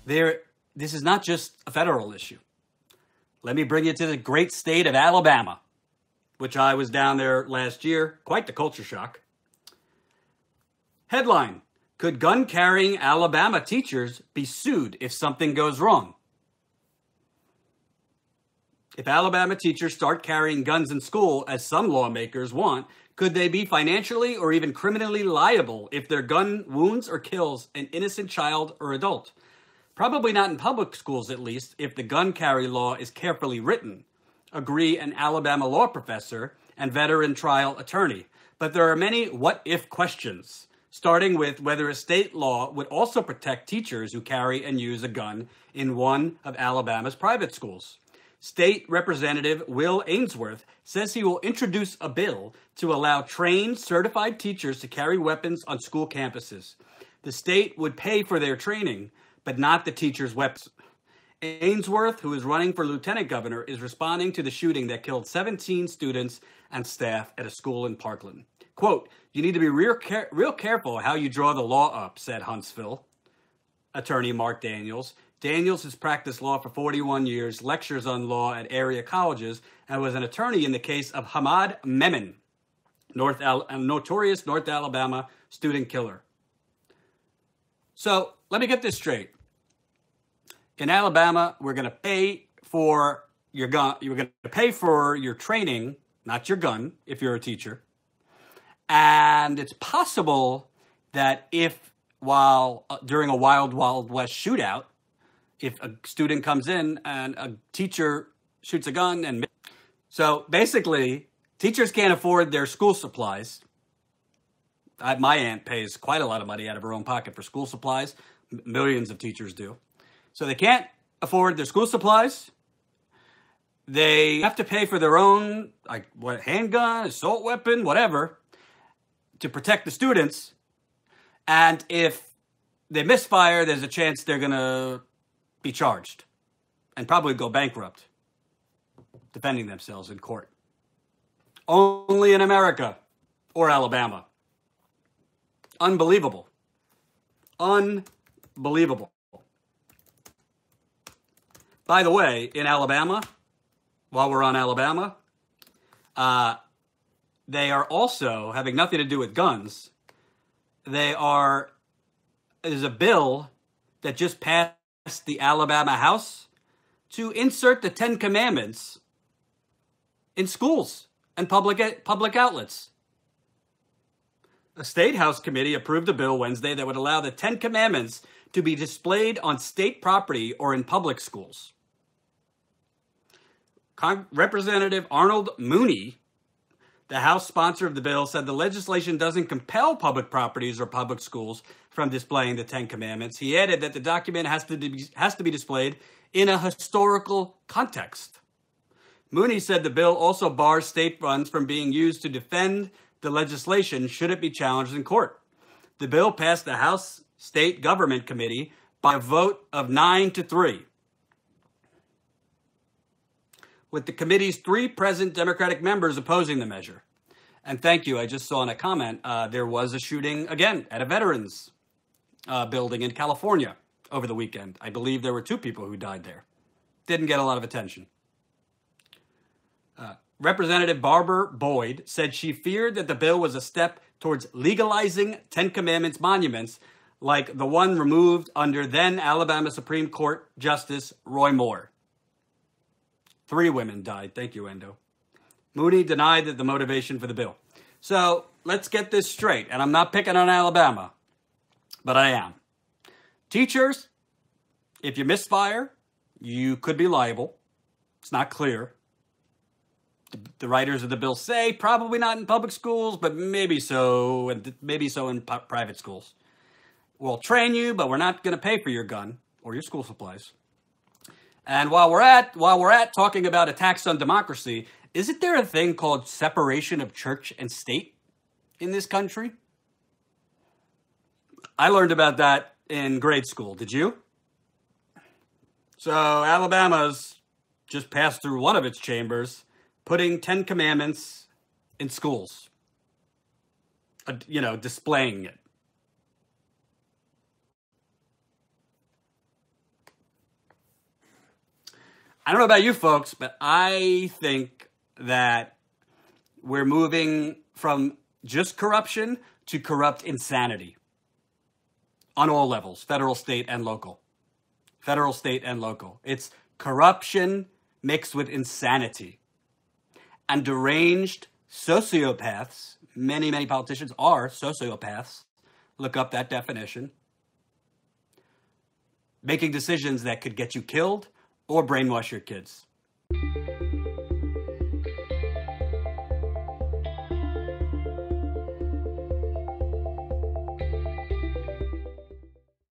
This is not just a federal issue. Let me bring you to the great state of Alabama, which I was down there last year. Quite the culture shock. Headline: Could gun-carrying Alabama teachers be sued if something goes wrong? If Alabama teachers start carrying guns in school, as some lawmakers want, could they be financially or even criminally liable if their gun wounds or kills an innocent child or adult? Probably not in public schools, at least, if the gun carry law is carefully written, agree an Alabama law professor and veteran trial attorney. But there are many what-if questions, starting with whether a state law would also protect teachers who carry and use a gun in one of Alabama's private schools. State Representative Will Ainsworth says he will introduce a bill to allow trained, certified teachers to carry weapons on school campuses. The state would pay for their training, but not the teachers' weapons. Ainsworth, who is running for lieutenant governor, is responding to the shooting that killed 17 students and staff at a school in Parkland. Quote, "You need to be real careful how you draw the law up," said Huntsville attorney Mark Daniels. Daniels has practiced law for 41 years, lectures on law at area colleges, and was an attorney in the case of Hamad Memon, a notorious North Alabama student killer. So let me get this straight. In Alabama, we're going to pay for your gun. You're going to pay for your training, not your gun, if you're a teacher. And it's possible that during a Wild Wild West shootout, if a student comes in and a teacher shoots a gun so basically, teachers can't afford their school supplies. My aunt pays quite a lot of money out of her own pocket for school supplies. Millions of teachers do. So they can't afford their school supplies. They have to pay for their own handgun, assault weapon, whatever, to protect the students. And if they misfire, there's a chance they're going to be charged and probably go bankrupt defending themselves in court. Only in America or Alabama. Unbelievable. Unbelievable. By the way, in Alabama, while we're on Alabama, they are also, having nothing to do with guns, there's a bill that just passed the Alabama House to insert the Ten Commandments in schools and public outlets. A state House committee approved a bill Wednesday that would allow the Ten Commandments to be displayed on state property or in public schools. Representative Arnold Mooney, the House sponsor of the bill, said the legislation doesn't compel public properties or public schools from displaying the Ten Commandments. He added that the document has to be displayed in a historical context. Mooney said the bill also bars state funds from being used to defend the legislation should it be challenged in court. The bill passed the House State Government Committee by a vote of 9-3. With the committee's 3 present Democratic members opposing the measure. And thank you, I just saw in a comment, there was a shooting, again, at a veterans building in California over the weekend. I believe there were 2 people who died there. Didn't get a lot of attention. Representative Barbara Boyd said she feared that the bill was a step towards legalizing Ten Commandments monuments like the one removed under then Alabama Supreme Court Justice Roy Moore. 3 women died. Thank you, Endo. Mooney denied that the motivation for the bill. So let's get this straight. And I'm not picking on Alabama, but I am. Teachers, if you misfire, you could be liable. It's not clear. The writers of the bill say probably not in public schools, but maybe so, and maybe so in private schools. We'll train you, but we're not going to pay for your gun or your school supplies. And while we're at talking about attacks on democracy, isn't there a thing called separation of church and state in this country? I learned about that in grade school. Did you? So Alabama's just passed through one of its chambers, putting 10 Commandments in schools. Displaying it. I don't know about you folks, but I think that we're moving from just corruption to corrupt insanity on all levels, federal, state, and local. Federal, state, and local. It's corruption mixed with insanity. And deranged sociopaths, many politicians are sociopaths. Look up that definition. Making decisions that could get you killed or brainwash your kids.